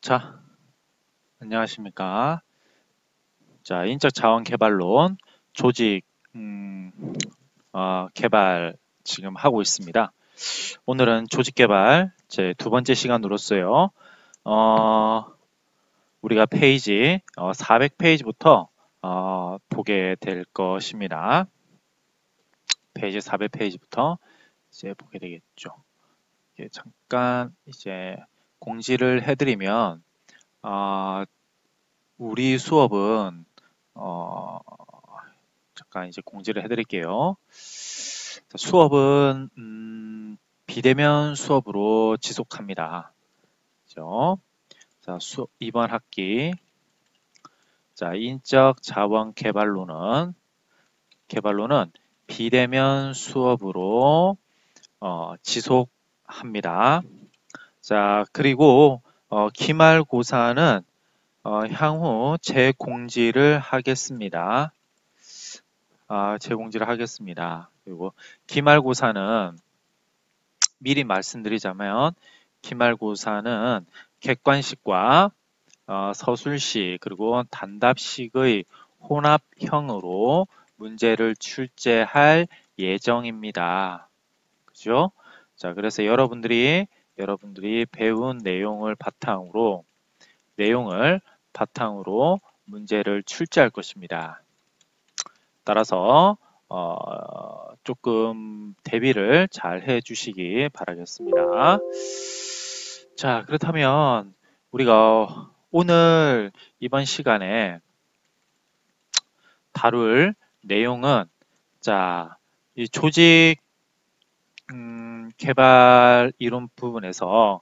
자, 안녕하십니까. 자, 인적 자원 개발론 조직 개발 지금 하고 있습니다. 오늘은 조직 개발 제 두 번째 시간으로서요. 우리가 페이지 400페이지부터 보게 될 것입니다. 페이지 400페이지부터 이제 보게 되겠죠. 잠깐 이제 공지를 해드리면 우리 수업은 잠깐 이제 공지를 해드릴게요. 수업은 비대면 수업으로 지속합니다. 그죠? 자, 이번 학기 자, 인적 자원 개발로는 비대면 수업으로 지속합니다. 자, 그리고 기말고사는 향후 재공지를 하겠습니다. 재공지를 하겠습니다. 그리고 기말고사는 미리 말씀드리자면 기말고사는 객관식과 서술식 그리고 단답식의 혼합형으로 문제를 출제할 예정입니다. 그죠? 자, 그래서 여러분들이 배운 내용을 바탕으로 문제를 출제할 것입니다. 따라서 조금 대비를 잘 해주시기 바라겠습니다. 자, 그렇다면 우리가 오늘 이번 시간에 다룰 내용은 자, 이 조직 개발 이론 부분에서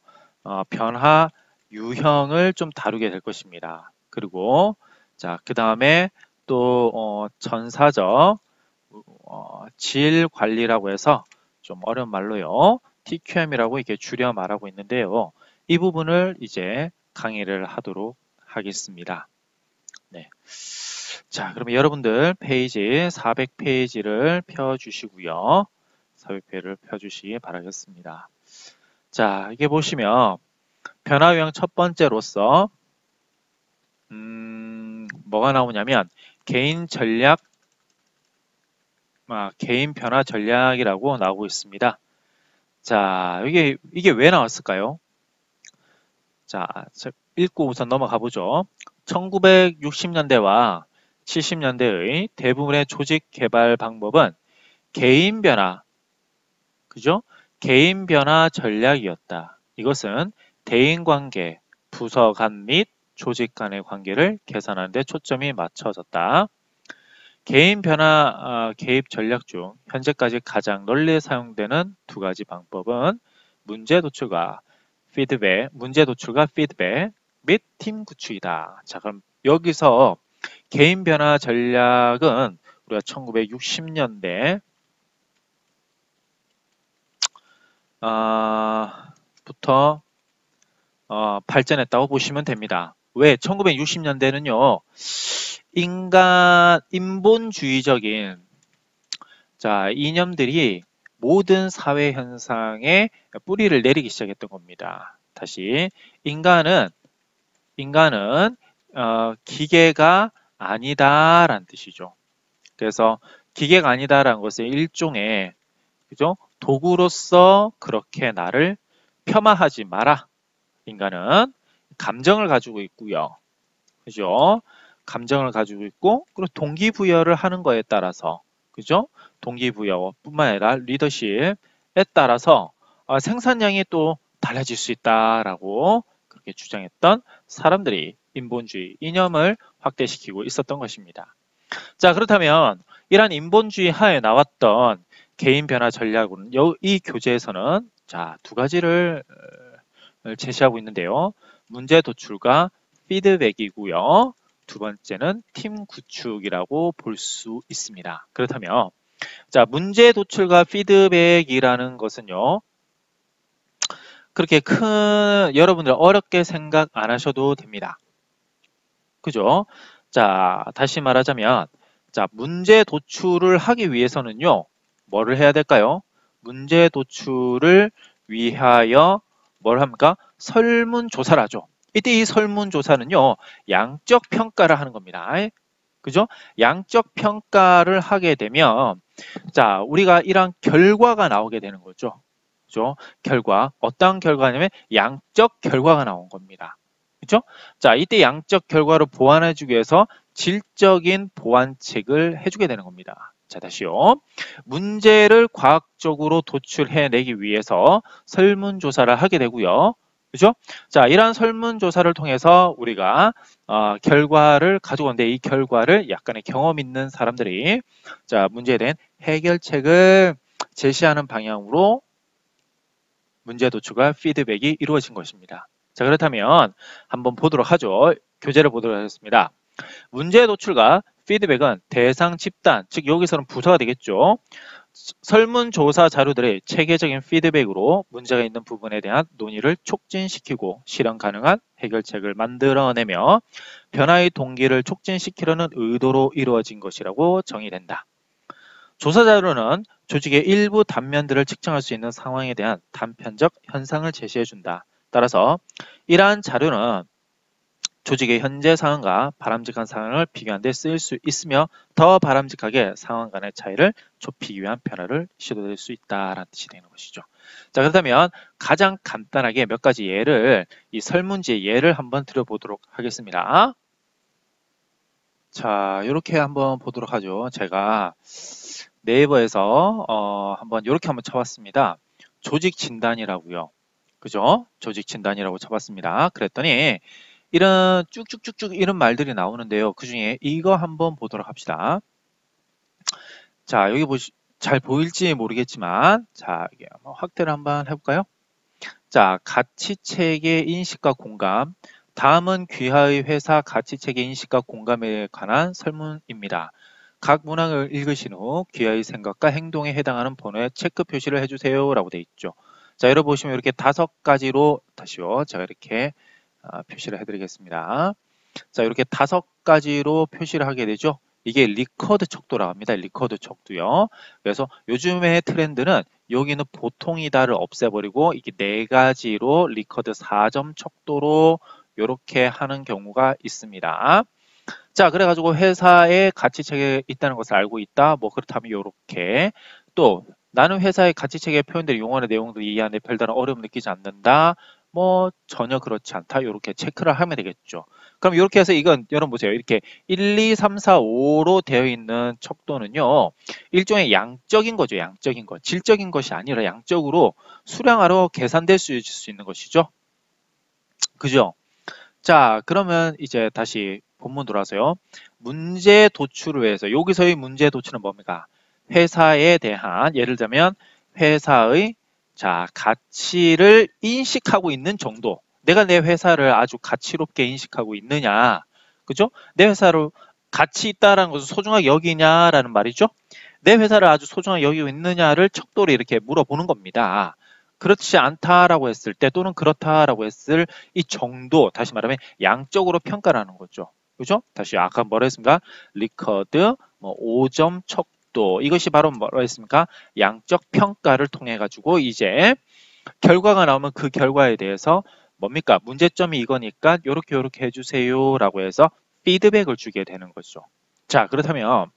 변화 유형을 좀 다루게 될 것입니다. 그리고 자, 그 다음에 또 전사적 질 관리라고 해서 좀 어려운 말로요. TQM이라고 이렇게 줄여 말하고 있는데요. 이 부분을 이제 강의를 하도록 하겠습니다. 네. 자, 그러면 여러분들 페이지 400페이지를 펴주시고요. 400페이지를 펴주시기 바라겠습니다. 자, 이게 보시면 변화 유형 첫 번째로서 뭐가 나오냐면 개인 변화 전략이라고 나오고 있습니다. 자, 이게 왜 나왔을까요? 자, 읽고 우선 넘어가 보죠. 1960년대와 70년대의 대부분의 조직 개발 방법은 개인 변화, 그죠? 개인 변화 전략이었다. 이것은 대인 관계, 부서 간 및 조직 간의 관계를 개선하는 데 초점이 맞춰졌다. 개인 변화 개입 전략 중 현재까지 가장 널리 사용되는 두 가지 방법은 문제 도출과 피드백 및 팀 구축이다. 자, 그럼 여기서 개인 변화 전략은 우리가 1960년대 부터 발전했다고 보시면 됩니다. 왜? 1960년대는요. 인본주의적인 이념들이 모든 사회 현상에 뿌리를 내리기 시작했던 겁니다. 다시 인간은 기계가 아니다라는 뜻이죠. 그래서 기계가 아니다라는 것은 일종의 그죠? 도구로서 그렇게 나를 폄하하지 마라. 인간은 감정을 가지고 있고요. 그죠? 감정을 가지고 있고 그리고 동기부여를 하는 거에 따라서 그죠? 동기부여뿐만 아니라 리더십에 따라서 생산량이 또 달라질 수 있다라고 그렇게 주장했던 사람들이 인본주의 이념을 확대시키고 있었던 것입니다. 자, 그렇다면 이러한 인본주의 하에 나왔던 개인 변화 전략으로는 이 교재에서는 자, 두 가지를 제시하고 있는데요. 문제 도출과 피드백이고요. 두 번째는 팀 구축이라고 볼 수 있습니다. 그렇다면 자, 문제 도출과 피드백이라는 것은요. 그렇게 여러분들 어렵게 생각 안 하셔도 됩니다. 그죠? 자, 다시 말하자면 자, 문제 도출을 하기 위해서는요. 뭐를 해야 될까요? 문제 도출을 위하여 뭘 합니까? 설문조사를 하죠. 이때 이 설문조사는요, 양적 평가를 하는 겁니다. 그죠? 양적 평가를 하게 되면, 자, 우리가 이런 결과가 나오게 되는 거죠. 그죠? 결과. 어떤 결과냐면 양적 결과가 나온 겁니다. 그죠? 자, 이때 양적 결과를 보완해주기 위해서 질적인 보완책을 해주게 되는 겁니다. 자, 다시요. 문제를 과학적으로 도출해내기 위해서 설문조사를 하게 되고요. 그죠? 자, 이러한 설문조사를 통해서 우리가 결과를 가져오는데 이 결과를 약간의 경험 있는 사람들이 자, 문제에 대한 해결책을 제시하는 방향으로 문제 도출과 피드백이 이루어진 것입니다. 자, 그렇다면 한번 보도록 하죠. 교재를 보도록 하겠습니다. 문제 도출과 피드백은 대상 집단, 즉 여기서는 부서가 되겠죠. 설문조사 자료들의 체계적인 피드백으로 문제가 있는 부분에 대한 논의를 촉진시키고 실현 가능한 해결책을 만들어내며 변화의 동기를 촉진시키려는 의도로 이루어진 것이라고 정의된다. 조사 자료는 조직의 일부 단면들을 측정할 수 있는 상황에 대한 단편적 현상을 제시해준다. 따라서 이러한 자료는 조직의 현재 상황과 바람직한 상황을 비교하는 데 쓰일 수 있으며 더 바람직하게 상황 간의 차이를 좁히기 위한 변화를 시도될 수 있다라는 뜻이 되는 것이죠. 자, 그렇다면 가장 간단하게 몇 가지 예를, 이 설문지의 예를 한번 드려보도록 하겠습니다. 자, 이렇게 한번 보도록 하죠. 제가 네이버에서 한번 이렇게 한번 쳐봤습니다. 조직 진단이라고요. 그죠? 조직 진단이라고 쳐봤습니다. 그랬더니 이런 쭉쭉쭉쭉 이런 말들이 나오는데요. 그 중에 이거 한번 보도록 합시다. 자, 여기 잘 보일지 모르겠지만, 자, 이게 한번 확대를 한번 해볼까요? 자, 가치체계 인식과 공감. 다음은 귀하의 회사 가치체계 인식과 공감에 관한 설문입니다. 각 문항을 읽으신 후 귀하의 생각과 행동에 해당하는 번호에 체크 표시를 해주세요. 라고 되어 있죠. 자, 여러분 보시면 이렇게 5가지로 다시요. 제가 이렇게 표시를 해드리겠습니다. 자, 이렇게 5가지로 표시를 하게 되죠. 이게 리커드 척도라고 합니다. 리커드 척도요. 그래서 요즘의 트렌드는 여기는 보통이다를 없애버리고 이게 4가지로 리커드 4점 척도로 이렇게 하는 경우가 있습니다. 자, 그래가지고 회사의 가치체계에 있다는 것을 알고 있다. 뭐 그렇다면 이렇게 또 나는 회사의 가치체계 표현들이 용어의 내용들을 이해하는데 별다른 어려움 느끼지 않는다. 뭐 전혀 그렇지 않다. 이렇게 체크를 하면 되겠죠. 그럼 이렇게 해서 이건 여러분 보세요. 이렇게 1, 2, 3, 4, 5로 되어 있는 척도는요. 일종의 양적인 거죠. 양적인 것. 질적인 것이 아니라 양적으로 수량화로 계산될 수 있는 것이죠. 그죠? 자, 그러면 이제 다시 본문 돌아서요. 문제 도출을 위해서 여기서의 문제 도출은 뭡니까? 회사에 대한 예를 들면 회사의 자 가치를 인식하고 있는 정도. 내가 내 회사를 아주 가치롭게 인식하고 있느냐, 그죠? 내 회사를 가치 있다라는 것을 소중하게 여기냐라는 말이죠. 내 회사를 아주 소중하게 여기고 있느냐를 척도로 이렇게 물어보는 겁니다. 그렇지 않다라고 했을 때 또는 그렇다라고 했을 이 정도, 다시 말하면 양적으로 평가라는 거죠. 그죠? 다시 아까 뭐라 했습니까? 리커드, 뭐 5점 척도, 이것이 바로 뭐라 했습니까? 양적 평가를 통해 가지고 이제 결과가 나오면 그 결과에 대해서 뭡니까? 문제점이 이거니까 요렇게 해주세요 라고 해서 피드백을 주게 되는 거죠. 자, 그렇다면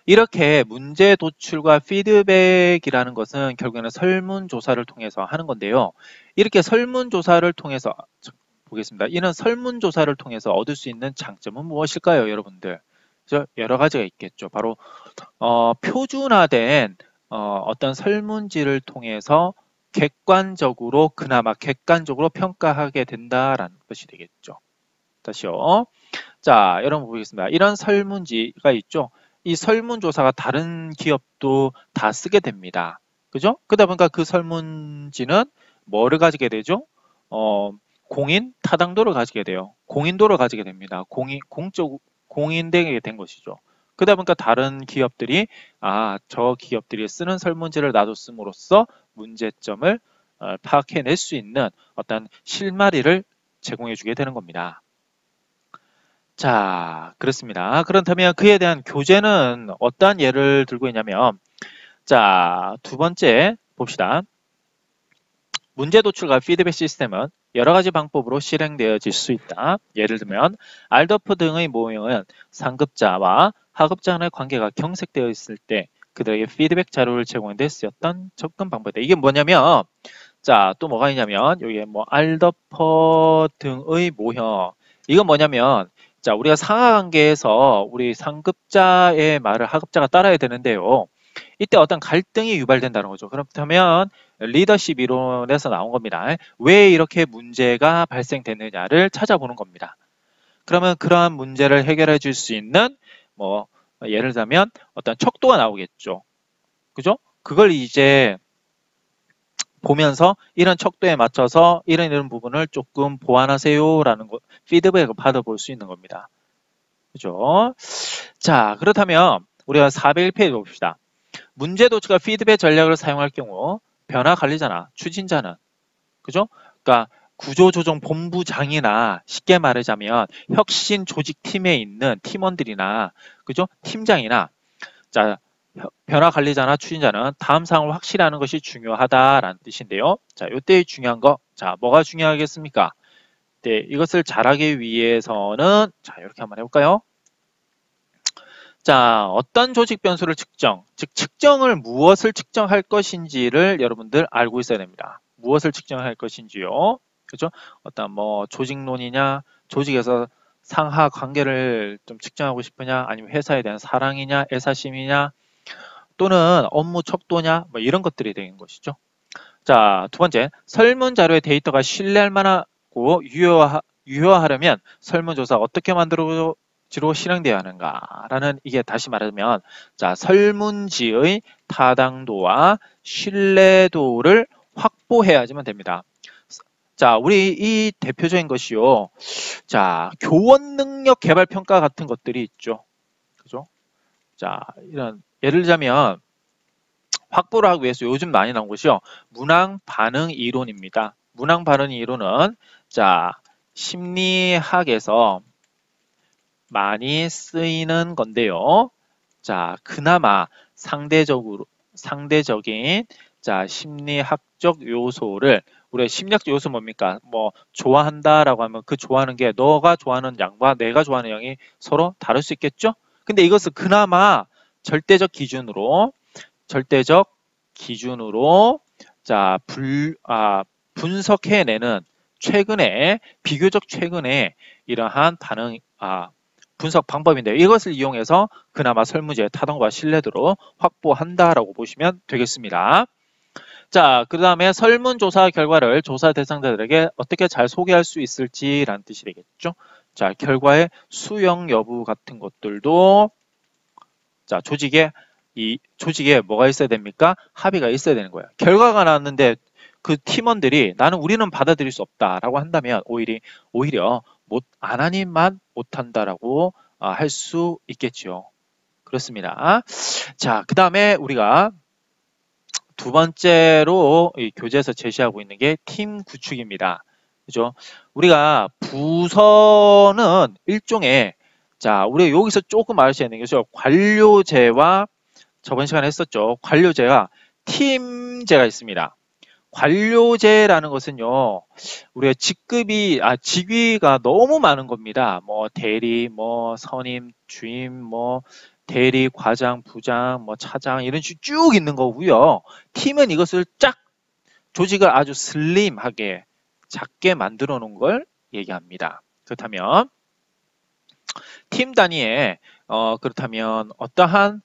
이렇게 문제 도출과 피드백이라는 것은 결국에는 설문조사를 통해서 하는 건데요. 이렇게 설문조사를 통해서 보겠습니다. 이런 설문조사를 통해서 얻을 수 있는 장점은 무엇일까요, 여러분들? 여러 가지가 있겠죠. 바로 표준화된 어떤 설문지를 통해서 그나마 객관적으로 평가하게 된다라는 것이 되겠죠. 다시요. 자, 여러분 보겠습니다. 이런 설문지가 있죠. 이 설문조사가 다른 기업도 다 쓰게 됩니다. 그죠? 그러다 보니까 그 설문지는 뭐를 가지게 되죠? 공인 타당도를 가지게 돼요. 공인도를 가지게 됩니다. 공인되게 된 것이죠. 그러다 보니까 다른 기업들이 저 기업들이 쓰는 설문지를 나도 씀으로써 문제점을 파악해낼 수 있는 어떤 실마리를 제공해 주게 되는 겁니다. 자, 그렇습니다. 그렇다면 그에 대한 교재는 어떠한 예를 들고 있냐면, 자, 두 번째 봅시다. 문제 도출과 피드백 시스템은 여러 가지 방법으로 실행되어질 수 있다. 예를 들면 알더프 등의 모형은 상급자와 하급자 간의 관계가 경색되어 있을 때 그들에게 피드백 자료를 제공하는 데 쓰였던 접근 방법이다. 이게 뭐냐면 자, 또 뭐가 있냐면 여기에 뭐 알더퍼 등의 모형. 이건 뭐냐면 자, 우리가 상하관계에서 우리 상급자의 말을 하급자가 따라야 되는데요. 이때 어떤 갈등이 유발된다는 거죠. 그렇다면 리더십 이론에서 나온 겁니다. 왜 이렇게 문제가 발생됐느냐를 찾아보는 겁니다. 그러면 그러한 문제를 해결해 줄 수 있는 뭐 예를 들자면 어떤 척도가 나오겠죠. 그죠? 그걸 이제 보면서 이런 척도에 맞춰서 이런 부분을 조금 보완하세요라는 거, 피드백을 받아볼 수 있는 겁니다. 그죠? 자, 그렇다면 우리가 401페이지 봅시다. 문제 도출과 피드백 전략을 사용할 경우 변화 관리자나 추진자는 그죠? 그러니까 구조조정 본부장이나 쉽게 말하자면 혁신 조직팀에 있는 팀원들이나 그죠? 팀장이나 자 변화 관리자나 추진자는 다음 사항을 확실히 하는 것이 중요하다라는 뜻인데요. 자, 이때 중요한 거, 자, 뭐가 중요하겠습니까? 네, 이것을 잘하기 위해서는 자, 이렇게 한번 해볼까요? 자, 어떤 조직 변수를 측정, 즉 측정을 무엇을 측정할 것인지를 여러분들 알고 있어야 됩니다. 무엇을 측정할 것인지요. 그죠? 어떤 뭐 조직론이냐, 조직에서 상하 관계를 좀 측정하고 싶으냐, 아니면 회사에 대한 사랑이냐, 애사심이냐, 또는 업무 척도냐, 뭐 이런 것들이 되는 것이죠. 자, 두 번째, 설문자료의 데이터가 신뢰할 만하고 유효하려면 설문조사가 어떻게 만들어지로 실행되어야 하는가라는 이게 다시 말하면 자, 설문지의 타당도와 신뢰도를 확보해야지만 됩니다. 자, 우리 이 대표적인 것이요. 자, 교원 능력 개발 평가 같은 것들이 있죠. 그죠? 자, 이런 예를 들자면 확보를 하기 위해서 요즘 많이 나온 것이요. 문항 반응 이론입니다. 문항 반응 이론은 자, 심리학에서 많이 쓰이는 건데요. 자, 그나마 상대적인 자, 심리학적 요소를 우리 심리학적 요소 뭡니까? 뭐 좋아한다라고 하면 그 좋아하는 게 너가 좋아하는 양과 내가 좋아하는 양이 서로 다를 수 있겠죠? 근데 이것을 그나마 절대적 기준으로 자, 분석해내는 비교적 최근에 이러한 분석 방법인데요. 이것을 이용해서 그나마 설문지의 타당과 신뢰도를 확보한다라고 보시면 되겠습니다. 자, 그 다음에 설문조사 결과를 조사 대상자들에게 어떻게 잘 소개할 수 있을지라는 뜻이 되겠죠. 자, 결과의 수용 여부 같은 것들도 자, 조직에 뭐가 있어야 됩니까? 합의가 있어야 되는 거예요. 결과가 나왔는데 그 팀원들이 우리는 받아들일 수 없다라고 한다면 오히려 안 하니만 못한다라고 할 수 있겠죠. 그렇습니다. 자, 그 다음에 우리가 두 번째로 이 교재에서 제시하고 있는 게 팀 구축입니다. 그죠? 우리가 부서는 일종의 자, 우리가 여기서 조금 알 수 있는 것이죠. 관료제와 저번 시간에 했었죠. 관료제와 팀제가 있습니다. 관료제라는 것은요, 우리가 직위가 너무 많은 겁니다. 뭐 대리, 뭐 선임, 주임, 뭐 대리, 과장, 부장, 뭐 차장 이런 식으로 쭉 있는 거고요. 팀은 이것을 조직을 아주 슬림하게 작게 만들어 놓은 걸 얘기합니다. 그렇다면 팀 단위에 그렇다면 어떠한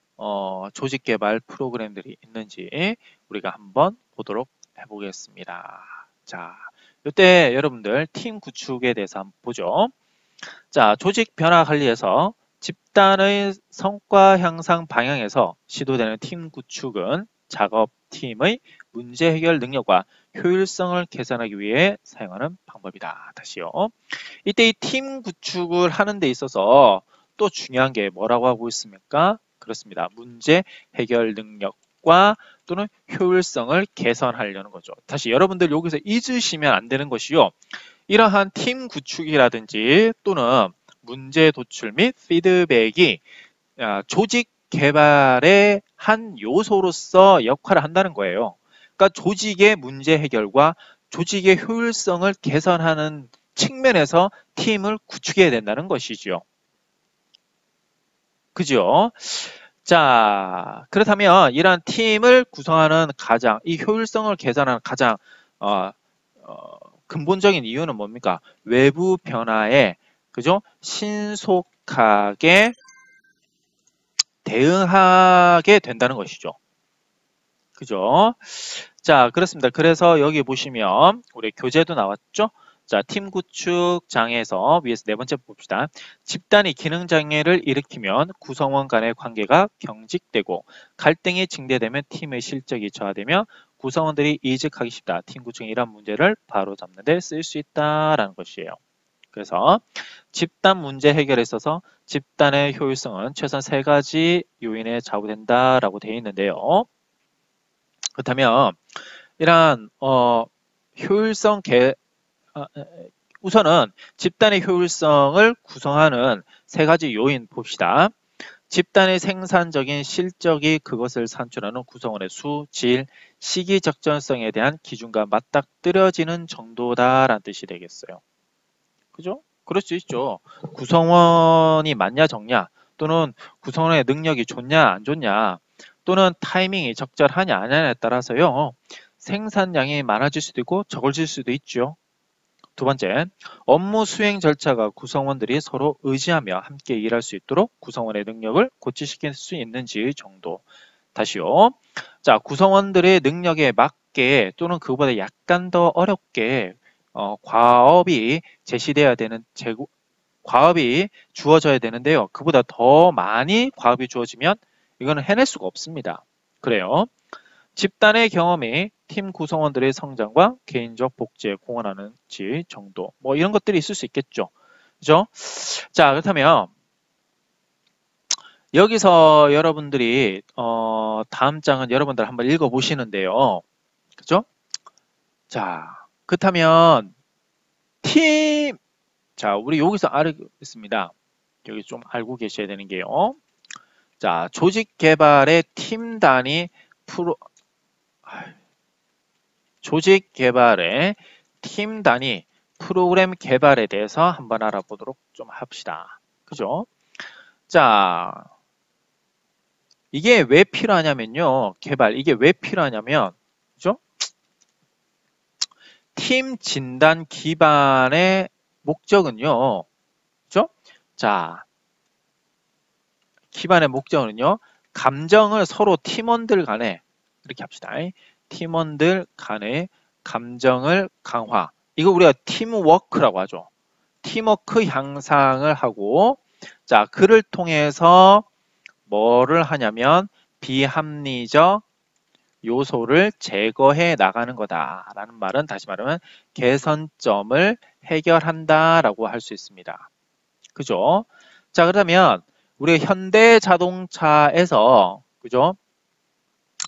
조직 개발 프로그램들이 있는지 우리가 한번 보도록 해보겠습니다. 자, 이때 여러분들 팀 구축에 대해서 한번 보죠. 자, 조직 변화 관리에서 집단의 성과 향상 방향에서 시도되는 팀 구축은 작업팀의 문제 해결 능력과 효율성을 개선하기 위해 사용하는 방법이다. 다시요. 이때 이 팀 구축을 하는 데 있어서 또 중요한 게 뭐라고 하고 있습니까? 그렇습니다. 문제 해결 능력과 또는 효율성을 개선하려는 거죠. 다시 여러분들 여기서 잊으시면 안 되는 것이요. 이러한 팀 구축이라든지 또는 문제 도출 및 피드백이 조직 개발의 한 요소로서 역할을 한다는 거예요. 그러니까 조직의 문제 해결과 조직의 효율성을 개선하는 측면에서 팀을 구축해야 된다는 것이죠. 그죠? 자, 그렇다면 이러한 팀을 구성하는 이 효율성을 개선하는 가장 어, 근본적인 이유는 뭡니까? 외부 변화에 그죠? 신속하게 대응하게 된다는 것이죠. 그죠? 자, 그렇습니다. 그래서 여기 보시면 우리 교재도 나왔죠? 자, 팀 구축장에서 위에서 네 번째 봅시다. 집단이 기능 장애를 일으키면 구성원 간의 관계가 경직되고 갈등이 증대되면 팀의 실적이 저하되며 구성원들이 이직하기 쉽다. 팀 구축의 이런 문제를 바로잡는 데 쓸 수 있다라는 것이에요. 그래서 집단 문제 해결에 있어서 집단의 효율성은 최소한 3가지 요인에 좌우된다라고 되어 있는데요. 그렇다면 이러한 효율성 우선은 집단의 효율성을 구성하는 3가지 요인 봅시다. 집단의 생산적인 실적이 그것을 산출하는 구성원의 수, 질, 시기 적절성에 대한 기준과 맞닥뜨려지는 정도다라는 뜻이 되겠어요. 그죠? 그럴 수 있죠. 구성원이 많냐 적냐 또는 구성원의 능력이 좋냐 안 좋냐 또는 타이밍이 적절하냐 아니냐에 따라서요. 생산량이 많아질 수도 있고 적어질 수도 있죠. 두 번째, 업무 수행 절차가 구성원들이 서로 의지하며 함께 일할 수 있도록 구성원의 능력을 고취시킬 수 있는지 정도. 다시요. 자, 구성원들의 능력에 맞게 또는 그보다 약간 더 어렵게 과업이 제시돼야 되는 과업이 주어져야 되는데요. 그보다 더 많이 과업이 주어지면 이거는 해낼 수가 없습니다. 그래요. 집단의 경험이 팀 구성원들의 성장과 개인적 복지에 공헌하는지 정도. 뭐 이런 것들이 있을 수 있겠죠. 그죠? 자, 그렇다면 여기서 여러분들이 다음 장은 여러분들 한번 읽어 보시는데요. 그죠? 자, 그렇다면 자, 우리 여기서 알겠습니다. 여기 좀 알고 계셔야 되는 게요. 자, 조직 개발의 팀 단위 조직 개발의 팀 단위 프로그램 개발에 대해서 한번 알아보도록 좀 합시다. 그죠? 자, 이게 왜 필요하냐면요. 이게 왜 필요하냐면, 그죠? 팀 진단 기반의 목적은요. 그죠? 자, 기반의 목적은요. 감정을 서로 팀원들 간에 이렇게 합시다. 팀원들 간의 감정을 강화. 이거 우리가 팀워크라고 하죠. 팀워크 향상을 하고, 자, 그를 통해서 뭐를 하냐면 비합리적 요소를 제거해 나가는 거다라는 말은 다시 말하면 개선점을 해결한다라고 할 수 있습니다. 그죠? 자, 그러면 우리 현대자동차에서 그죠?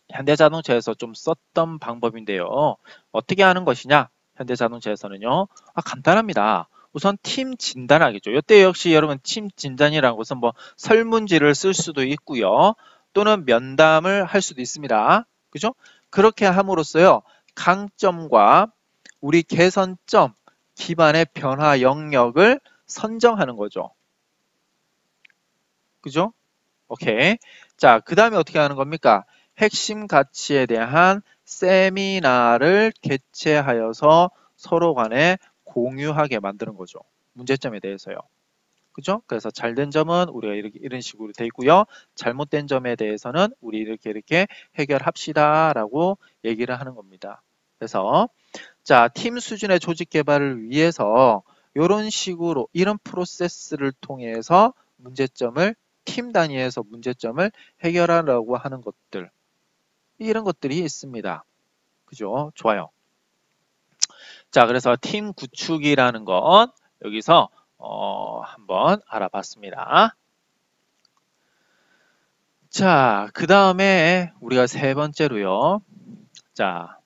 현대자동차에서 좀 썼던 방법인데요. 어떻게 하는 것이냐? 현대자동차에서는요. 간단합니다. 우선 팀 진단하겠죠. 이때 역시 여러분 팀 진단이라는 것은 뭐 설문지를 쓸 수도 있고요. 또는 면담을 할 수도 있습니다. 그죠? 그렇게 함으로써요. 강점과 우리 개선점 기반의 변화 영역을 선정하는 거죠. 그죠? 오케이. 자, 그 다음에 어떻게 하는 겁니까? 핵심 가치에 대한 세미나를 개최하여서 서로 간에 공유하게 만드는 거죠. 문제점에 대해서요. 그죠? 그래서 잘된 점은 우리가 이런 식으로 돼 있고요. 잘못된 점에 대해서는 우리 이렇게 해결합시다 라고 얘기를 하는 겁니다. 그래서 자, 팀 수준의 조직 개발을 위해서 이런 식으로 이런 프로세스를 통해서 문제점을 팀 단위에서 문제점을 해결하려고 하는 것들 이런 것들이 있습니다. 그죠? 좋아요. 자, 그래서 팀 구축이라는 건 여기서 한번 알아봤습니다. 자, 그 다음에 우리가 세 번째로요. 자,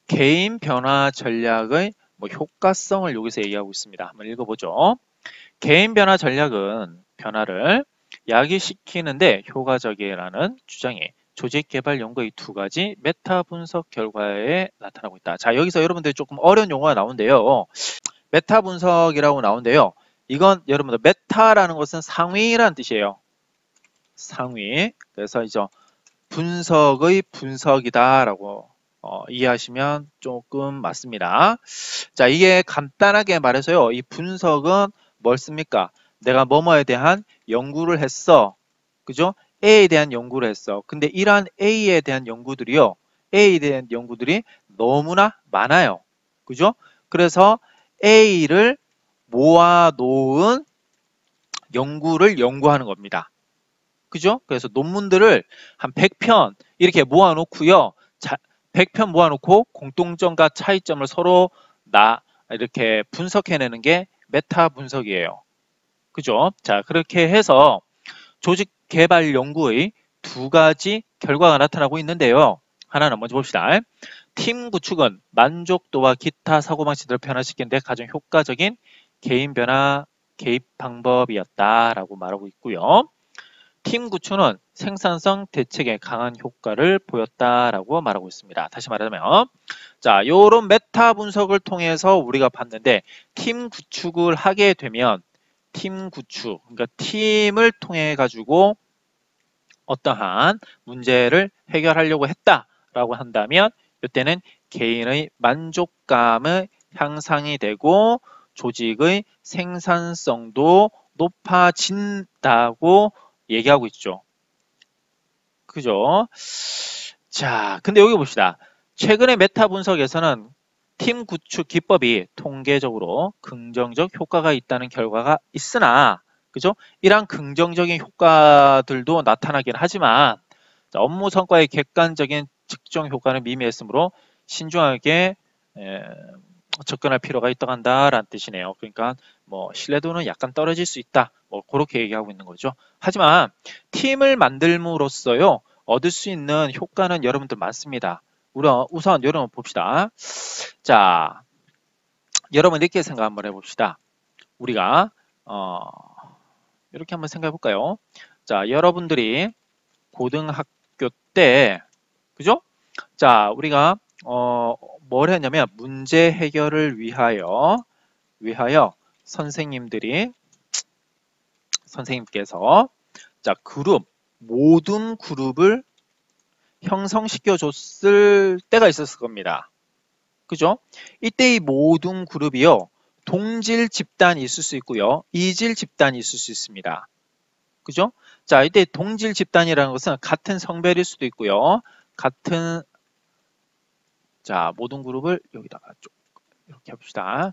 개인 변화 전략의 효과성을 여기서 얘기하고 있습니다. 한번 읽어보죠. 개인 변화 전략은 변화를 야기시키는데 효과적이라는 주장이 조직 개발 연구의 두 가지 메타 분석 결과에 나타나고 있다. 자, 여기서 여러분들 조금 어려운 용어가 나오는데요. 메타 분석이라고 나오는데요. 이건 여러분들 메타라는 것은 상위라는 뜻이에요. 상위. 그래서 이제 분석의 분석이다라고 이해하시면 조금 맞습니다. 자, 이게 간단하게 말해서요. 이 분석은 뭘 씁니까? 내가 뭐뭐에 대한 연구를 했어. 그죠? A에 대한 연구를 했어. 근데 이러한 A에 대한 연구들이요. A에 대한 연구들이 너무나 많아요. 그죠? 그래서 A를 모아놓은 연구를 연구하는 겁니다. 그죠? 그래서 논문들을 한 100편 이렇게 모아놓고요. 100편 모아놓고 공통점과 차이점을 서로 이렇게 분석해내는 게 메타 분석이에요. 그죠? 자, 그렇게 해서 조직 개발 연구의 두 가지 결과가 나타나고 있는데요. 하나는 먼저 봅시다. 팀 구축은 만족도와 기타 사고방식들을 변화시키는 데 가장 효과적인 개인 변화 개입 방법이었다라고 말하고 있고요. 팀 구축은 생산성 대책에 강한 효과를 보였다라고 말하고 있습니다. 다시 말하자면 자, 요런 메타 분석을 통해서 우리가 봤는데 팀 구축을 하게 되면 팀 구축, 그러니까 팀을 통해 가지고 어떠한 문제를 해결하려고 했다라고 한다면 이때는 개인의 만족감의 향상이 되고 조직의 생산성도 높아진다고 얘기하고 있죠. 그죠? 자, 근데 여기 봅시다. 최근의 메타 분석에서는 팀 구축 기법이 통계적으로 긍정적 효과가 있다는 결과가 있으나, 그죠? 이러한 긍정적인 효과들도 나타나긴 하지만, 업무 성과의 객관적인 측정 효과는 미미했으므로 신중하게 접근할 필요가 있다고 한다라는 뜻이네요. 그러니까 뭐 신뢰도는 약간 떨어질 수 있다. 뭐 그렇게 얘기하고 있는 거죠. 하지만 팀을 만들므로써요. 얻을 수 있는 효과는 여러분들 많습니다. 우선 여러분 봅시다. 자, 여러분 이렇게 생각 한번 해봅시다. 우리가 이렇게 한번 생각해 볼까요? 자, 여러분들이 고등학교 때 그죠? 자, 우리가 뭘 했냐면 문제 해결을 위하여 선생님께서 자, 모든 그룹을 형성시켜 줬을 때가 있었을 겁니다. 그죠? 이때 이 모든 그룹이요. 동질 집단이 있을 수 있고요. 이질 집단이 있을 수 있습니다. 그죠? 자, 이때 동질 집단이라는 것은 같은 성별일 수도 있고요. 자, 모든 그룹을 여기다가 좀 이렇게 해봅시다.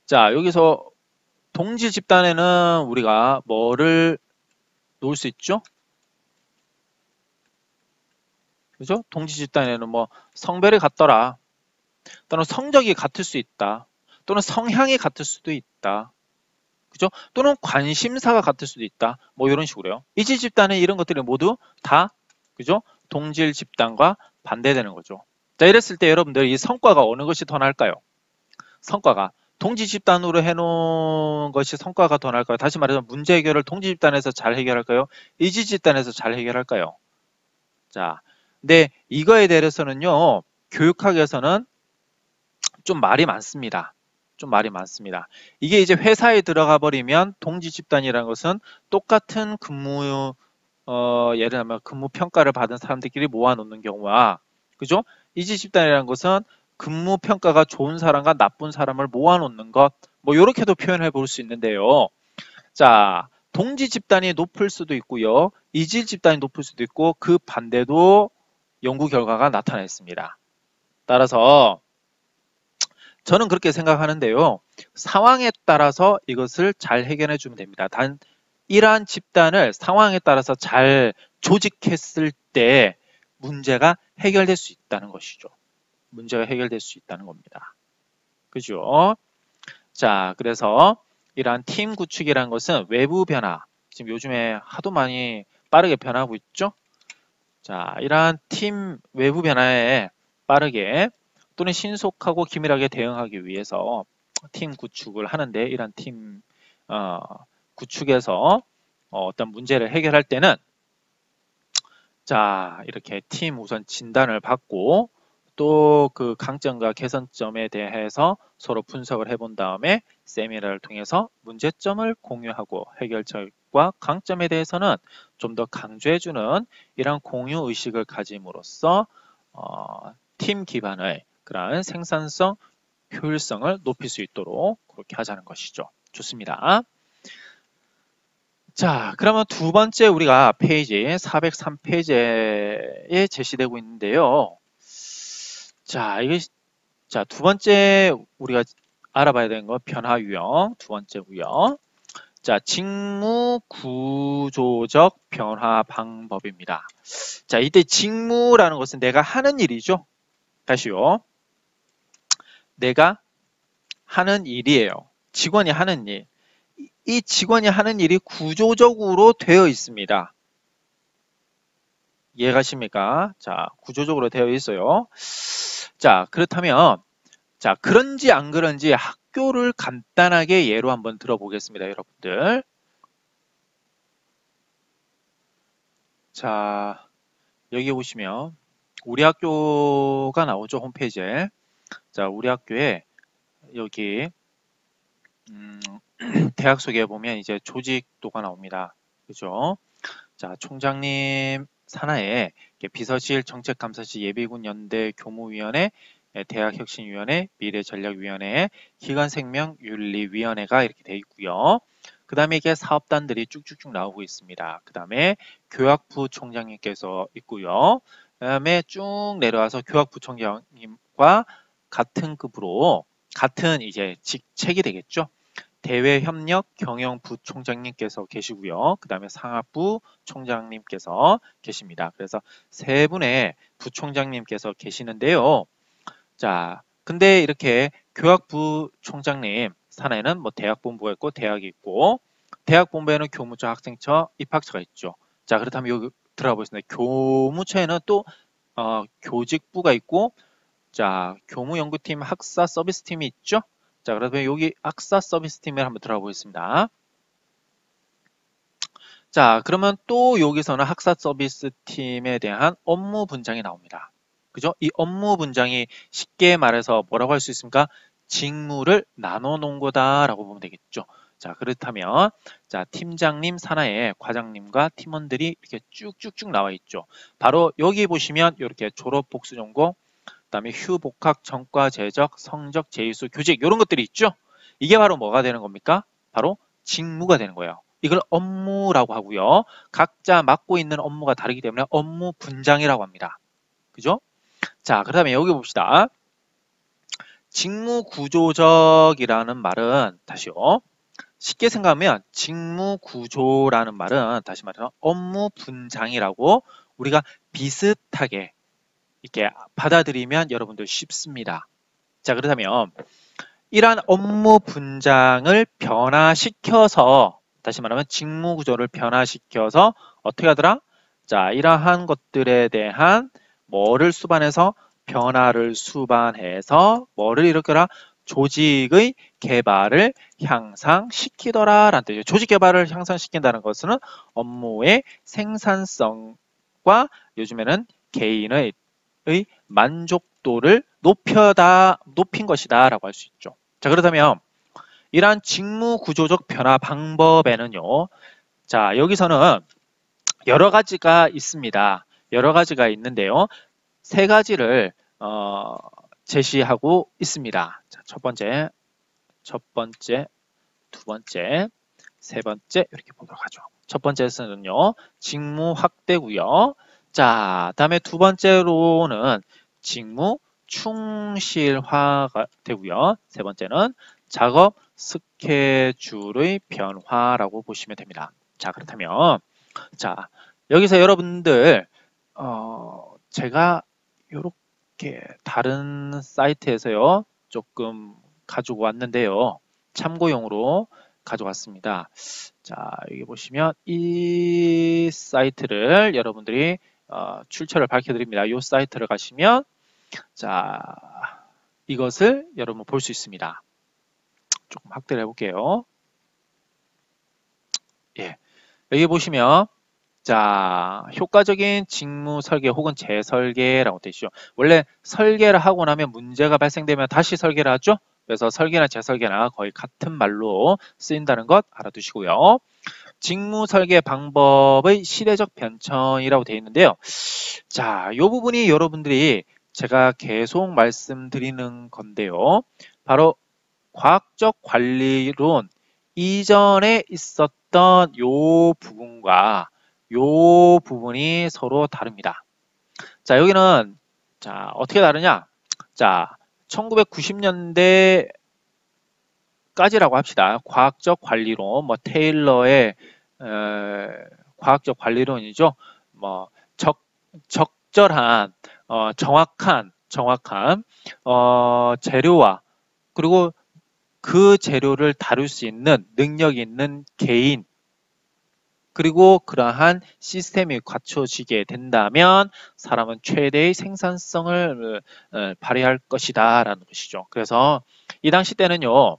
자, 여기서 동질 집단에는 우리가 뭐를 놓을 수 있죠? 그죠? 동질 집단에는 뭐 성별이 같더라. 또는 성적이 같을 수 있다. 또는 성향이 같을 수도 있다. 그죠? 또는 관심사가 같을 수도 있다. 뭐 이런 식으로요. 이질 집단은 이런 것들이 모두 다 그죠? 동질 집단과 반대되는 거죠. 자, 이랬을 때 여러분들 이 성과가 어느 것이 더 나을까요? 성과가 동지 집단으로 해놓은 것이 성과가 더 나을까요? 다시 말해서 문제 해결을 동지 집단에서 잘 해결할까요? 이지 집단에서 잘 해결할까요? 자, 근데 이거에 대해서는요, 교육학에서는 좀 말이 많습니다. 이게 이제 회사에 들어가 버리면 동지 집단이라는 것은 똑같은 예를 들면 근무 평가를 받은 사람들끼리 모아놓는 경우와, 그죠? 이지 집단이라는 것은 근무 평가가 좋은 사람과 나쁜 사람을 모아놓는 것, 뭐 이렇게도 표현해 볼 수 있는데요. 자, 동지 집단이 높을 수도 있고요. 이질 집단이 높을 수도 있고 그 반대도 연구 결과가 나타냈습니다. 따라서 저는 그렇게 생각하는데요. 상황에 따라서 이것을 잘 해결해 주면 됩니다. 단 이러한 집단을 상황에 따라서 잘 조직했을 때 문제가 해결될 수 있다는 것이죠. 문제가 해결될 수 있다는 겁니다. 그죠? 자, 그래서 이러한 팀 구축이라는 것은 외부 변화, 지금 요즘에 하도 많이 빠르게 변하고 있죠? 자, 이러한 팀 외부 변화에 빠르게 또는 신속하고 기밀하게 대응하기 위해서 팀 구축을 하는데 이런 팀 구축에서 어떤 문제를 해결할 때는 자 이렇게 팀 우선 진단을 받고 또 그 강점과 개선점에 대해서 서로 분석을 해본 다음에 세미나를 통해서 문제점을 공유하고 해결책과 강점에 대해서는 좀 더 강조해주는 이런 공유 의식을 가짐으로써 팀 기반의 그러한 생산성, 효율성을 높일 수 있도록 그렇게 하자는 것이죠. 좋습니다. 자, 그러면 두 번째 우리가 페이지 403페이지에 제시되고 있는데요. 자, 자, 두 번째 우리가 알아봐야 되는 건 변화 유형, 두 번째고요. 자, 직무 구조적 변화 방법입니다. 자, 이때 직무라는 것은 내가 하는 일이죠. 다시요. 내가 하는 일이에요. 직원이 하는 일. 이 직원이 하는 일이 구조적으로 되어 있습니다. 이해가십니까? 자, 구조적으로 되어 있어요. 자, 그렇다면 자, 그런지 안 그런지 학교를 간단하게 예로 한번 들어보겠습니다, 여러분들. 자, 여기 보시면 우리 학교가 나오죠, 홈페이지에. 자, 우리 학교에 여기 대학 소개해 보면 이제 조직도가 나옵니다. 그죠? 자, 총장님 산하에 비서실, 정책감사실, 예비군 연대 교무위원회, 대학혁신위원회, 미래전략위원회, 기관생명윤리위원회가 이렇게 되어 있고요. 그 다음에 이게 사업단들이 쭉쭉쭉 나오고 있습니다. 그 다음에 교학부 총장님께서 있고요. 그 다음에 쭉 내려와서 교학부 총장님과 같은 급으로 같은 이제 직책이 되겠죠. 대외협력 경영부총장님께서 계시고요. 그 다음에 상하부 총장님께서 계십니다. 그래서 세 분의 부총장님께서 계시는데요. 자, 근데 이렇게 교학부 총장님 산하에는 뭐 대학본부가 있고 대학이 있고 대학본부에는 교무처, 학생처, 입학처가 있죠. 자, 그렇다면 여기 들어가 보겠습니다. 교무처에는 또 교직부가 있고 자, 교무연구팀, 학사 서비스팀이 있죠. 자, 그러면 여기 학사 서비스팀에 한번 들어가 보겠습니다. 자, 그러면 또 여기서는 학사 서비스팀에 대한 업무 분장이 나옵니다. 그죠? 이 업무 분장이 쉽게 말해서 뭐라고 할 수 있습니까? 직무를 나눠 놓은 거다라고 보면 되겠죠. 자, 그렇다면 자, 팀장님 산하에 과장님과 팀원들이 이렇게 쭉쭉쭉 나와 있죠. 바로 여기 보시면 이렇게 졸업 복수 전공 그다음에 휴, 복학, 전과, 재적, 성적, 재수수, 교직 이런 것들이 있죠. 이게 바로 뭐가 되는 겁니까? 바로 직무가 되는 거예요. 이걸 업무라고 하고요. 각자 맡고 있는 업무가 다르기 때문에 업무 분장이라고 합니다. 그죠? 자, 그다음에 여기 봅시다. 직무 구조적이라는 말은 다시요. 쉽게 생각하면 직무 구조라는 말은 다시 말해서 업무 분장이라고 우리가 비슷하게 이렇게 받아들이면 여러분들 쉽습니다. 자, 그렇다면 이러한 업무 분장을 변화시켜서 다시 말하면 직무 구조를 변화시켜서 어떻게 하더라? 자, 이러한 것들에 대한 뭐를 수반해서 변화를 수반해서 뭐를 일으켜라? 조직의 개발을 향상시키더라 라는 뜻이죠. 조직 개발을 향상시킨다는 것은 업무의 생산성과 요즘에는 개인의 만족도를 높인 것이다 라고 할 수 있죠. 자, 그렇다면 이러한 직무 구조적 변화 방법에는요. 자, 여기서는 여러 가지가 있습니다. 여러 가지가 있는데요. 세 가지를 제시하고 있습니다. 자, 첫 번째, 두 번째, 세 번째 이렇게 보도록 하죠. 첫 번째에서는요. 직무 확대고요. 자, 다음에 두 번째로는 직무 충실화가 되고요. 세 번째는 작업 스케줄의 변화라고 보시면 됩니다. 자, 그렇다면 자, 여기서 여러분들 제가 이렇게 다른 사이트에서요. 조금 가지고 왔는데요. 참고용으로 가져왔습니다. 자, 여기 보시면 이 사이트를 여러분들이 출처를 밝혀드립니다. 이 사이트를 가시면 자, 이것을 여러분 볼 수 있습니다. 조금 확대를 해볼게요. 예. 여기 보시면 자, 효과적인 직무 설계 혹은 재설계라고 되어 있죠. 원래 설계를 하고 나면 문제가 발생되면 다시 설계를 하죠. 그래서 설계나 재설계나 거의 같은 말로 쓰인다는 것 알아두시고요. 직무 설계 방법의 시대적 변천이라고 되어 있는데요. 자, 이 부분이 여러분들이 제가 계속 말씀드리는 건데요. 바로 과학적 관리론 이전에 있었던 이 부분과 이 부분이 서로 다릅니다. 자, 여기는 자, 어떻게 다르냐? 자, 1990년대까지라고 합시다. 과학적 관리론, 뭐 테일러의 과학적 관리론이죠. 뭐 적절한, 정확한 재료와 그리고 그 재료를 다룰 수 있는 능력이 있는 개인 그리고 그러한 시스템이 갖춰지게 된다면 사람은 최대의 생산성을 발휘할 것이다 라는 것이죠. 그래서 이 당시 때는요.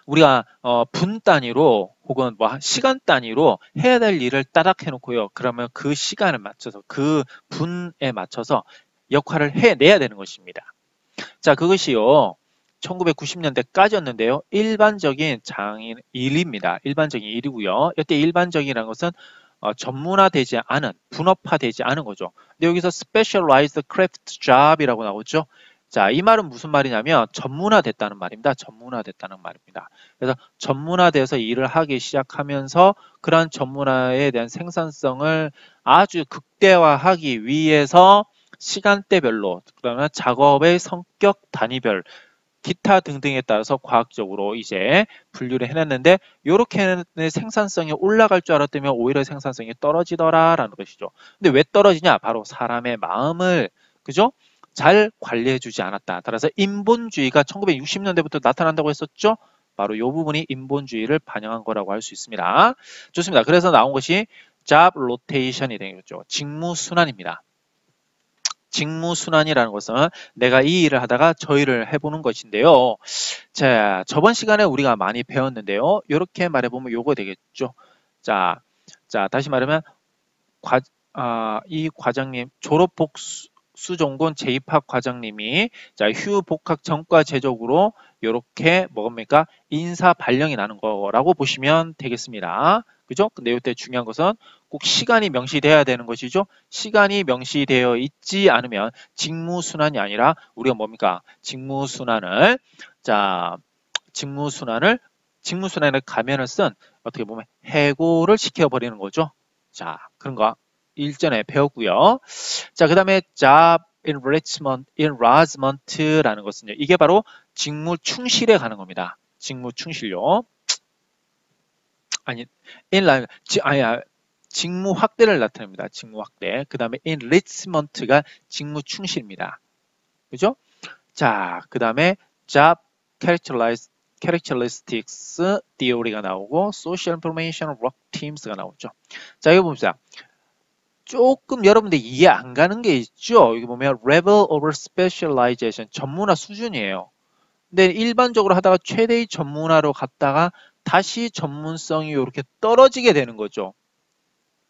우리가 분 단위로 혹은 뭐 시간 단위로 해야 될 일을 따닥 해놓고요. 그러면 그 시간을 맞춰서 그 분에 맞춰서 역할을 해내야 되는 것입니다. 자, 그것이요. 1990년대까지였는데요. 일반적인 장인 일입니다. 일반적인 일이고요. 이때 일반적이라는 것은 전문화되지 않은, 분업화되지 않은 거죠. 근데 여기서 specialized craft job이라고 나오죠. 자, 이 말은 무슨 말이냐면 전문화됐다는 말입니다. 전문화됐다는 말입니다. 그래서 전문화돼서 일을 하기 시작하면서 그러한 전문화에 대한 생산성을 아주 극대화하기 위해서 시간대별로, 그러면 작업의 성격 단위별, 기타 등등에 따라서 과학적으로 이제 분류를 해놨는데 이렇게 하는 생산성이 올라갈 줄 알았더니 오히려 생산성이 떨어지더라라는 것이죠. 근데 왜 떨어지냐? 바로 사람의 마음을 그죠? 잘 관리해주지 않았다. 따라서 인본주의가 1960년대부터 나타난다고 했었죠. 바로 이 부분이 인본주의를 반영한 거라고 할 수 있습니다. 좋습니다. 그래서 나온 것이 job rotation이 되는 거죠. 직무 순환입니다. 직무 순환이라는 것은 내가 이 일을 하다가 저 일을 해보는 것인데요. 자, 저번 시간에 우리가 많이 배웠는데요. 이렇게 말해보면 요거 되겠죠. 자, 다시 말하면 이 과장님 졸업 복수전공 재입학 과장님이 자, 휴 복학 전과 제적으로 이렇게 뭡니까 인사 발령이 나는 거라고 보시면 되겠습니다. 그죠? 근데 이때 중요한 것은 꼭 시간이 명시돼야 되는 것이죠. 시간이 명시되어 있지 않으면 직무순환이 아니라 우리가 뭡니까? 직무순환을 가면을 쓴 어떻게 보면 해고를 시켜버리는 거죠. 자, 그런 거 일전에 배웠고요. 자, 그 다음에 job enrichment라는 것은요. 이게 바로 직무 충실에 가는 겁니다. 직무 충실요. 직무 확대를 나타냅니다. 직무 확대. 그 다음에 enrichment가 직무 충실입니다. 그죠? 자, 그 다음에 job characteristics theory가 나오고 social information work teams가 나오죠. 자, 이거 봅시다. 조금 여러분들 이해 안 가는 게 있죠? 여기 보면 level over specialization 전문화 수준이에요. 근데 일반적으로 하다가 최대의 전문화로 갔다가 다시 전문성이 이렇게 떨어지게 되는 거죠.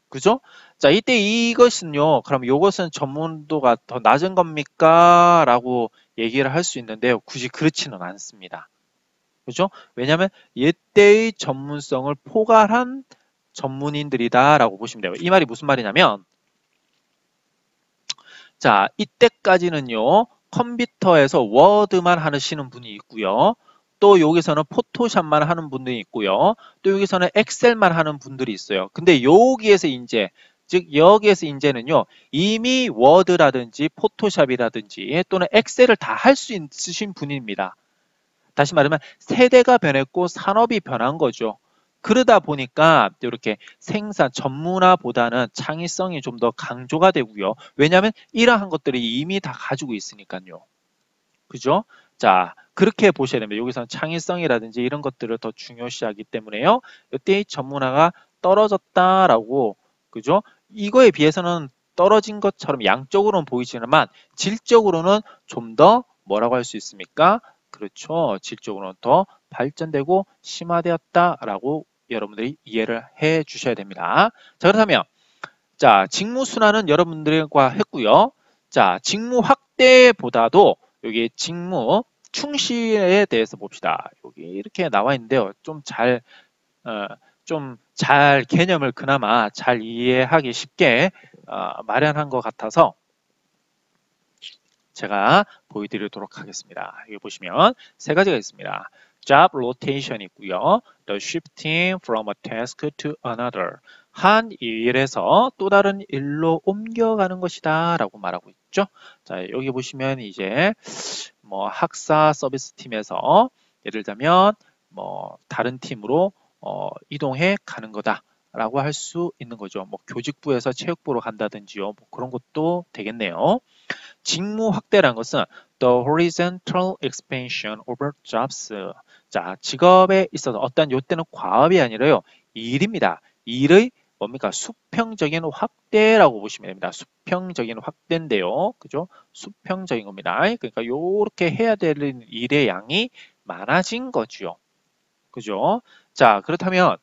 그죠? 자, 이때 이것은요, 그럼 이것은 전문도가 더 낮은 겁니까? 라고 얘기를 할 수 있는데요. 굳이 그렇지는 않습니다. 그죠? 왜냐하면 이때의 전문성을 포괄한 전문인들이다 라고 보시면 돼요. 이 말이 무슨 말이냐면 자, 이때까지는요. 컴퓨터에서 워드만 하시는 분이 있고요. 또 여기서는 포토샵만 하는 분들이 있고요. 또 여기서는 엑셀만 하는 분들이 있어요. 근데 여기에서 이제 즉 여기에서 이제는요. 이미 워드라든지 포토샵이라든지 또는 엑셀을 다 할 수 있으신 분입니다. 다시 말하면 세대가 변했고 산업이 변한 거죠. 그러다 보니까 이렇게 생산 전문화보다는 창의성이 좀 더 강조가 되고요. 왜냐하면 이러한 것들이 이미 다 가지고 있으니까요. 그죠? 자, 그렇게 보셔야 됩니다. 여기서는 창의성이라든지 이런 것들을 더 중요시하기 때문에요. 이때 전문화가 떨어졌다라고, 그죠? 이거에 비해서는 떨어진 것처럼 양적으로는 보이지만 질적으로는 좀 더 뭐라고 할 수 있습니까? 그렇죠. 질적으로는 더 발전되고 심화되었다라고 여러분들이 이해를 해 주셔야 됩니다. 자, 그렇다면 자, 직무 순환은 여러분들과 했고요. 자, 직무 확대보다도 여기 직무 충실에 대해서 봅시다. 여기 이렇게 나와 있는데요. 좀 잘 개념을 그나마 잘 이해하기 쉽게 마련한 것 같아서 제가 보여드리도록 하겠습니다. 여기 보시면 세 가지가 있습니다. Job rotation 있고요. The shifting from a task to another. 한 일에서 또 다른 일로 옮겨가는 것이다 라고 말하고 있죠. 자, 여기 보시면 이제 뭐 학사 서비스 팀에서 예를 들면 뭐 다른 팀으로 이동해 가는 거다 라고 할 수 있는 거죠. 뭐 교직부에서 체육부로 간다든지요. 뭐 그런 것도 되겠네요. 직무 확대라는 것은 the horizontal expansion over jobs. 자, 직업에 있어서 어떤 요때는 과업이 아니라요. 일입니다. 일의 뭡니까? 수평적인 확대라고 보시면 됩니다. 수평적인 확대인데요. 그죠? 수평적인 겁니다. 그러니까 요렇게 해야 되는 일의 양이 많아진 거죠. 그죠? 자, 그렇다면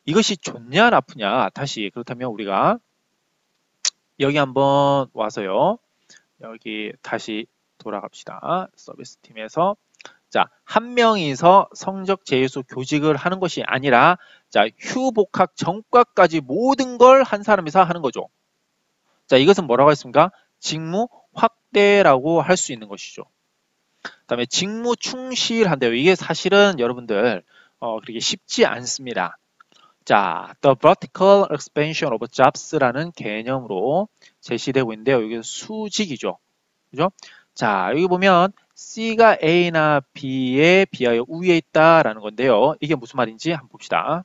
이것이 좋냐 나쁘냐? 다시 그렇다면 우리가 여기 한번 와서요. 여기 다시 돌아갑시다. 서비스 팀에서 자, 한 명이서 성적 재수 교직을 하는 것이 아니라 자, 휴복학 전과까지 모든 걸 한 사람이서 하는 거죠. 자, 이것은 뭐라고 했습니까? 직무 확대라고 할 수 있는 것이죠. 그다음에 직무 충실한데요. 이게 사실은 여러분들 그렇게 쉽지 않습니다. 자, the vertical expansion of jobs라는 개념으로 제시되고 있는데요. 여기 수직이죠. 그죠? 자, 여기 보면 C가 A나 B에 비하여 우위에 있다라는 건데요. 이게 무슨 말인지 한번 봅시다.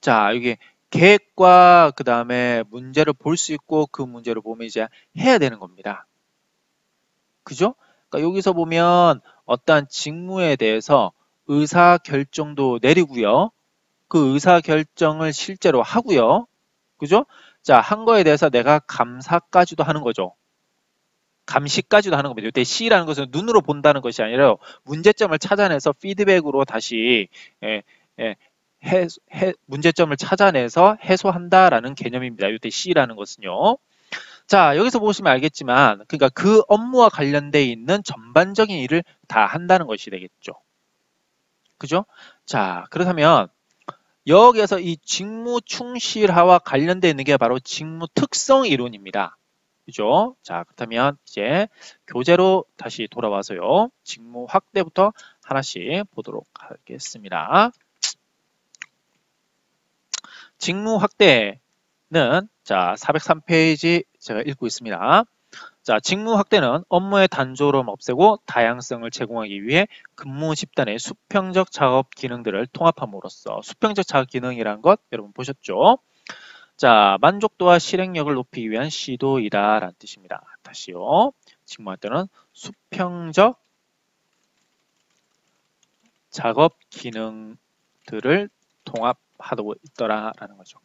자, 여기 계획과 그 다음에 문제를 볼 수 있고 그 문제를 보면 이제 해야 되는 겁니다. 그죠? 그러니까 여기서 보면 어떠한 직무에 대해서 의사 결정도 내리고요. 그 의사 결정을 실제로 하고요. 그죠? 자, 한 거에 대해서 내가 감사까지도 하는 거죠. 감시까지도 하는 겁니다. 이때 C라는 것은 눈으로 본다는 것이 아니라 문제점을 찾아내서 피드백으로 다시 문제점을 찾아내서 해소한다라는 개념입니다. 이때 C라는 것은요. 자, 여기서 보시면 알겠지만 그러니까 그 업무와 관련돼 있는 전반적인 일을 다 한다는 것이 되겠죠. 그죠? 자, 그렇다면 여기에서 이 직무 충실화와 관련되어 있는 게 바로 직무 특성 이론입니다. 그죠? 자, 그렇다면 이제 교재로 다시 돌아와서요. 직무 확대부터 하나씩 보도록 하겠습니다. 직무 확대는 자, 403페이지 제가 읽고 있습니다. 자, 직무 확대는 업무의 단조로움 없애고 다양성을 제공하기 위해 근무 집단의 수평적 작업 기능들을 통합함으로써 수평적 작업 기능이란 것 여러분 보셨죠? 자, 만족도와 실행력을 높이기 위한 시도이다 라는 뜻입니다. 다시요. 직무 확대는 수평적 작업 기능들을 통합하고 있더라라는 거죠.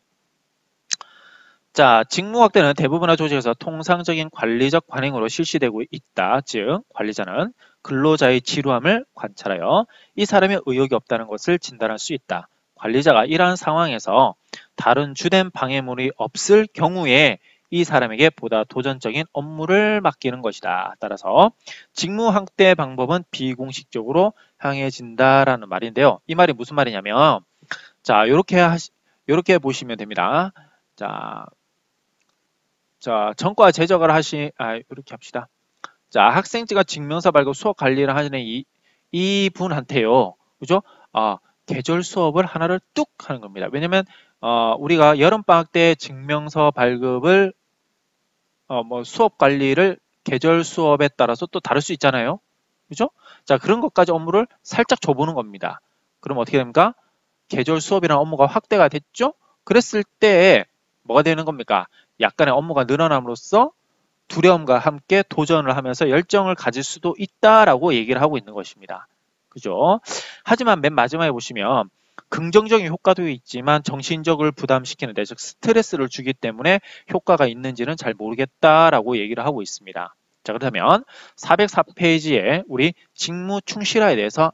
자, 직무 확대는 대부분의 조직에서 통상적인 관리적 관행으로 실시되고 있다. 즉, 관리자는 근로자의 지루함을 관찰하여 이 사람의 의욕이 없다는 것을 진단할 수 있다. 관리자가 이러한 상황에서 다른 주된 방해물이 없을 경우에 이 사람에게 보다 도전적인 업무를 맡기는 것이다. 따라서 직무 확대 방법은 비공식적으로 향해진다라는 말인데요. 이 말이 무슨 말이냐면 자, 요렇게 보시면 됩니다. 자, 전과 제적을 이렇게 합시다. 자, 학생증과 증명서 발급 수업 관리를 하시는 이 분한테요. 그죠? 계절 수업을 하나를 뚝 하는 겁니다. 왜냐면, 우리가 여름방학 때 증명서 발급을, 뭐 수업 관리를 계절 수업에 따라서 또 다를 수 있잖아요. 그죠? 자, 그런 것까지 업무를 살짝 줘보는 겁니다. 그럼 어떻게 됩니까? 계절 수업이라는 업무가 확대가 됐죠? 그랬을 때 뭐가 되는 겁니까? 약간의 업무가 늘어남으로써 두려움과 함께 도전을 하면서 열정을 가질 수도 있다라고 얘기를 하고 있는 것입니다. 그죠? 하지만 맨 마지막에 보시면 긍정적인 효과도 있지만 정신적을 부담시키는 데, 즉 스트레스를 주기 때문에 효과가 있는지는 잘 모르겠다라고 얘기를 하고 있습니다. 자, 그렇다면 404페이지에 우리 직무 충실화에 대해서